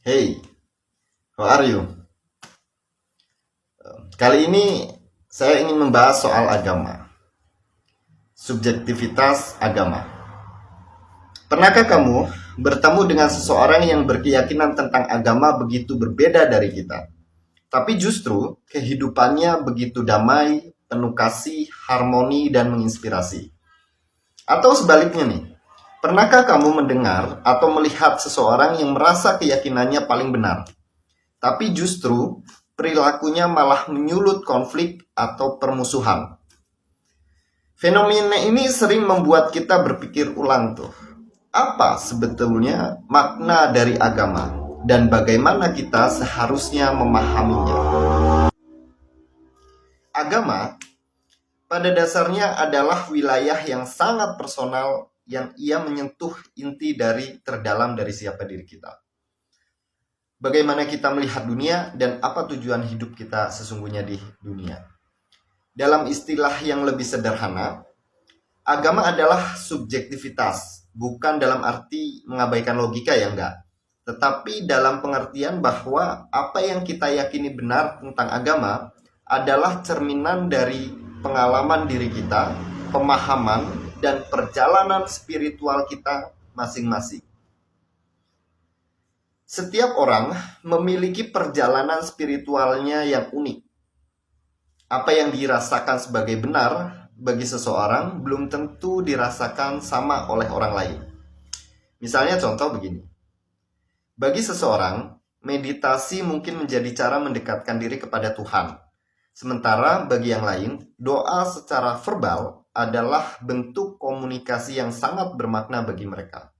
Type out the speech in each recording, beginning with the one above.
Hey, how are you? Kali ini saya ingin membahas soal agama, subjektivitas agama. Pernahkah kamu bertemu dengan seseorang yang berkeyakinan tentang agama begitu berbeda dari kita, tapi justru kehidupannya begitu damai, penuh kasih, harmoni, dan menginspirasi? Atau sebaliknya nih, pernahkah kamu mendengar atau melihat seseorang yang merasa keyakinannya paling benar, tapi justru perilakunya malah menyulut konflik atau permusuhan? Fenomena ini sering membuat kita berpikir ulang tuh. Apa sebetulnya makna dari agama dan bagaimana kita seharusnya memahaminya? Agama pada dasarnya adalah wilayah yang sangat personal yang ia menyentuh inti dari terdalam dari siapa diri kita. Bagaimana kita melihat dunia dan apa tujuan hidup kita sesungguhnya di dunia. Dalam istilah yang lebih sederhana, agama adalah subjektivitas, bukan dalam arti mengabaikan logika ya enggak, tetapi dalam pengertian bahwa apa yang kita yakini benar tentang agama adalah cerminan dari pengalaman diri kita, pemahaman, dan perjalanan spiritual kita masing-masing. Setiap orang memiliki perjalanan spiritualnya yang unik. Apa yang dirasakan sebagai benar bagi seseorang belum tentu dirasakan sama oleh orang lain. Misalnya contoh begini. Bagi seseorang, meditasi mungkin menjadi cara mendekatkan diri kepada Tuhan. Sementara bagi yang lain, doa secara verbal adalah bentuk komunikasi yang sangat bermakna bagi mereka.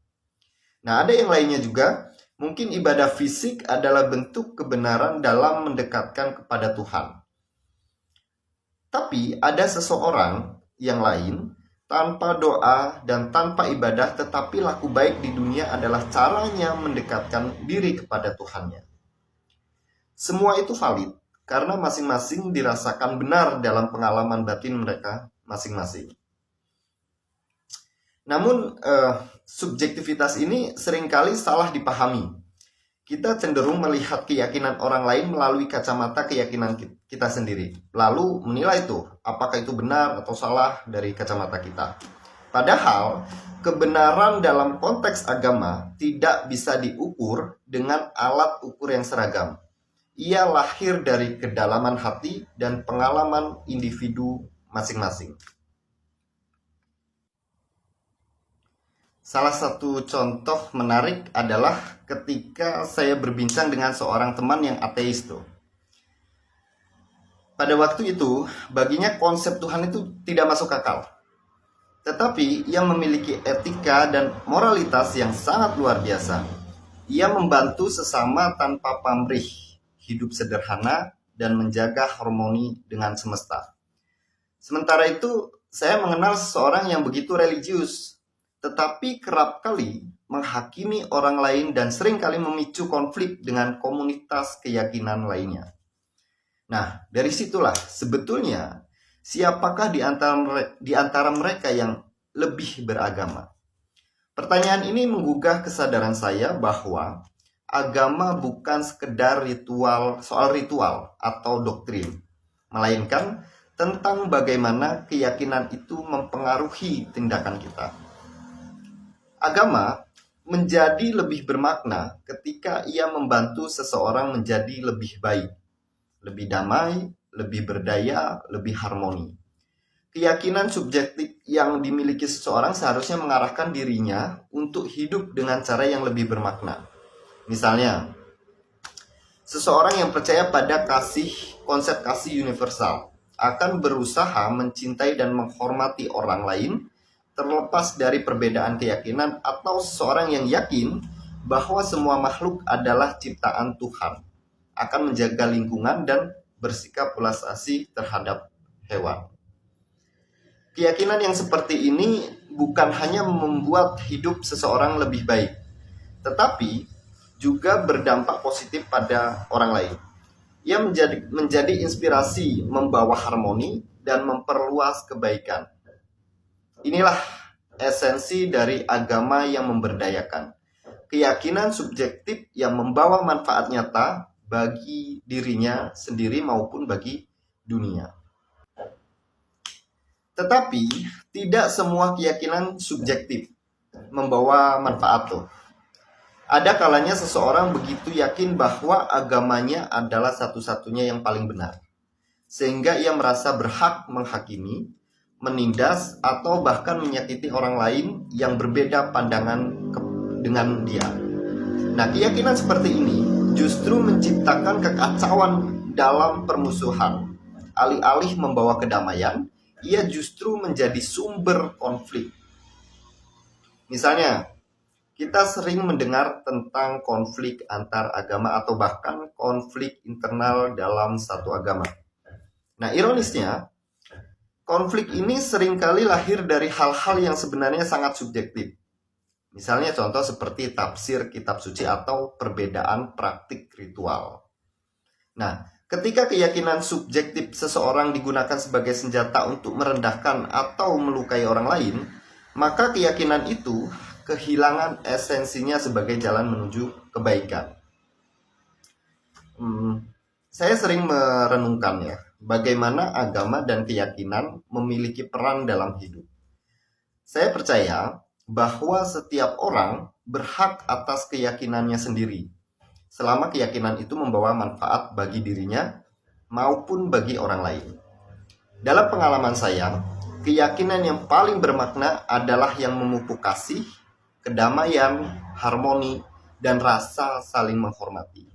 Nah, ada yang lainnya juga, mungkin ibadah fisik adalah bentuk kebenaran dalam mendekatkan kepada Tuhan. Tapi ada seseorang yang lain tanpa doa dan tanpa ibadah, tetapi laku baik di dunia adalah caranya mendekatkan diri kepada Tuhannya. Semua itu valid karena masing-masing dirasakan benar dalam pengalaman batin mereka masing-masing. Namun subjektivitas ini seringkali salah dipahami. Kita cenderung melihat keyakinan orang lain melalui kacamata keyakinan kita sendiri. Lalu menilai tuh, apakah itu benar atau salah dari kacamata kita. Padahal, kebenaran dalam konteks agama tidak bisa diukur dengan alat ukur yang seragam. Ia lahir dari kedalaman hati dan pengalaman individu masing-masing. Salah satu contoh menarik adalah ketika saya berbincang dengan seorang teman yang ateis tuh. Pada waktu itu, baginya konsep Tuhan itu tidak masuk akal. Tetapi ia memiliki etika dan moralitas yang sangat luar biasa. Ia membantu sesama tanpa pamrih, hidup sederhana, dan menjaga harmoni dengan semesta. Sementara itu, saya mengenal seseorang yang begitu religius, tetapi kerap kali menghakimi orang lain dan seringkali memicu konflik dengan komunitas keyakinan lainnya. Nah, dari situlah sebetulnya siapakah di antara mereka yang lebih beragama? Pertanyaan ini menggugah kesadaran saya bahwa agama bukan sekedar soal ritual atau doktrin, melainkan tentang bagaimana keyakinan itu mempengaruhi tindakan kita. Agama menjadi lebih bermakna ketika ia membantu seseorang menjadi lebih baik, lebih damai, lebih berdaya, lebih harmoni. Keyakinan subjektif yang dimiliki seseorang seharusnya mengarahkan dirinya untuk hidup dengan cara yang lebih bermakna. Misalnya, seseorang yang percaya pada konsep kasih universal akan berusaha mencintai dan menghormati orang lain terlepas dari perbedaan keyakinan, atau seseorang yang yakin bahwa semua makhluk adalah ciptaan Tuhan akan menjaga lingkungan dan bersikap belas asih terhadap hewan. Keyakinan yang seperti ini bukan hanya membuat hidup seseorang lebih baik, tetapi juga berdampak positif pada orang lain. Ia menjadi inspirasi membawa harmoni dan memperluas kebaikan. Inilah esensi dari agama yang memberdayakan. keyakinan subjektif yang membawa manfaat nyata bagi dirinya sendiri maupun bagi dunia. Tetapi tidak semua keyakinan subjektif membawa manfaat tuh. Ada kalanya seseorang begitu yakin bahwa agamanya adalah satu-satunya yang paling benar, sehingga ia merasa berhak menghakimi, menindas, atau bahkan menyakiti orang lain yang berbeda pandangan dengan dia. Nah, keyakinan seperti ini justru menciptakan kekacauan dalam permusuhan. Alih-alih membawa kedamaian, ia justru menjadi sumber konflik. Misalnya, kita sering mendengar tentang konflik antar agama atau bahkan konflik internal dalam satu agama. Nah, ironisnya, konflik ini seringkali lahir dari hal-hal yang sebenarnya sangat subjektif. Misalnya contoh seperti tafsir kitab suci atau perbedaan praktik ritual. Nah, ketika keyakinan subjektif seseorang digunakan sebagai senjata untuk merendahkan atau melukai orang lain, maka keyakinan itu kehilangan esensinya sebagai jalan menuju kebaikan. Saya sering merenungkan ya, bagaimana agama dan keyakinan memiliki peran dalam hidup. Saya percaya bahwa setiap orang berhak atas keyakinannya sendiri, selama keyakinan itu membawa manfaat bagi dirinya maupun bagi orang lain. Dalam pengalaman saya, keyakinan yang paling bermakna adalah yang memupuk kasih, kedamaian, harmoni, dan rasa saling menghormati.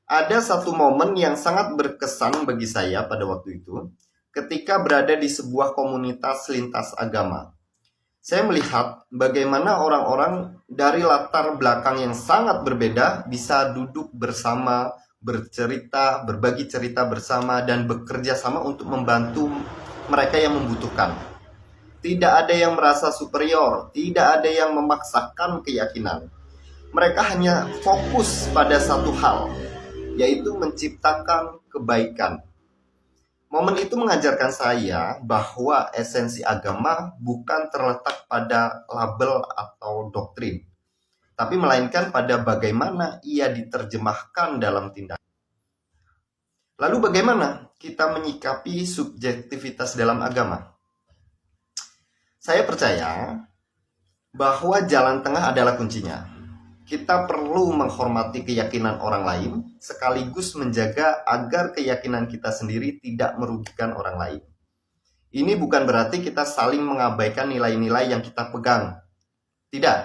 Ada satu momen yang sangat berkesan bagi saya pada waktu itu, ketika berada di sebuah komunitas lintas agama. Saya melihat bagaimana orang-orang dari latar belakang yang sangat berbeda bisa duduk bersama, bercerita, berbagi cerita bersama, dan bekerja sama untuk membantu mereka yang membutuhkan. Tidak ada yang merasa superior, tidak ada yang memaksakan keyakinan. Mereka hanya fokus pada satu hal, yaitu menciptakan kebaikan. Momen itu mengajarkan saya bahwa esensi agama bukan terletak pada label atau doktrin, tapi melainkan pada bagaimana ia diterjemahkan dalam tindakan. Lalu bagaimana kita menyikapi subjektivitas dalam agama? Saya percaya bahwa jalan tengah adalah kuncinya. Kita perlu menghormati keyakinan orang lain, sekaligus menjaga agar keyakinan kita sendiri tidak merugikan orang lain. Ini bukan berarti kita saling mengabaikan nilai-nilai yang kita pegang. Tidak.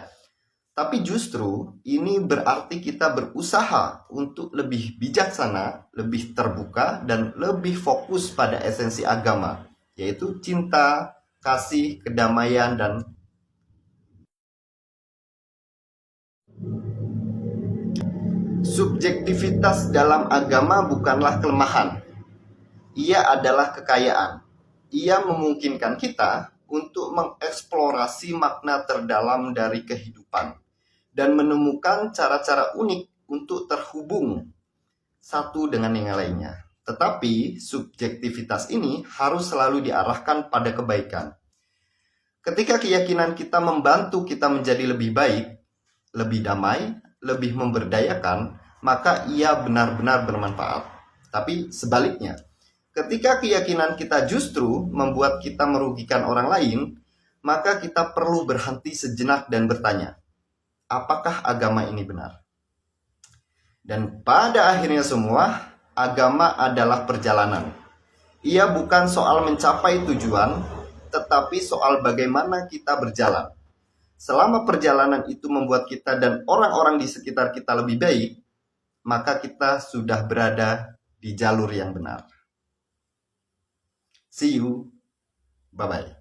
Tapi justru ini berarti kita berusaha untuk lebih bijaksana, lebih terbuka, dan lebih fokus pada esensi agama, yaitu cinta, kasih, kedamaian, dan subjektivitas dalam agama bukanlah kelemahan. Ia adalah kekayaan. Ia memungkinkan kita untuk mengeksplorasi makna terdalam dari kehidupan dan menemukan cara-cara unik untuk terhubung satu dengan yang lainnya. Tetapi subjektivitas ini harus selalu diarahkan pada kebaikan. Ketika keyakinan kita membantu kita menjadi lebih baik, lebih damai, lebih memberdayakan, maka ia benar-benar bermanfaat. Tapi sebaliknya, ketika keyakinan kita justru membuat kita merugikan orang lain, maka kita perlu berhenti sejenak dan bertanya, apakah agama ini benar? Dan pada akhirnya semua, agama adalah perjalanan. Ia bukan soal mencapai tujuan, tetapi soal bagaimana kita berjalan. Selama perjalanan itu membuat kita dan orang-orang di sekitar kita lebih baik, maka kita sudah berada di jalur yang benar. See you. Bye-bye.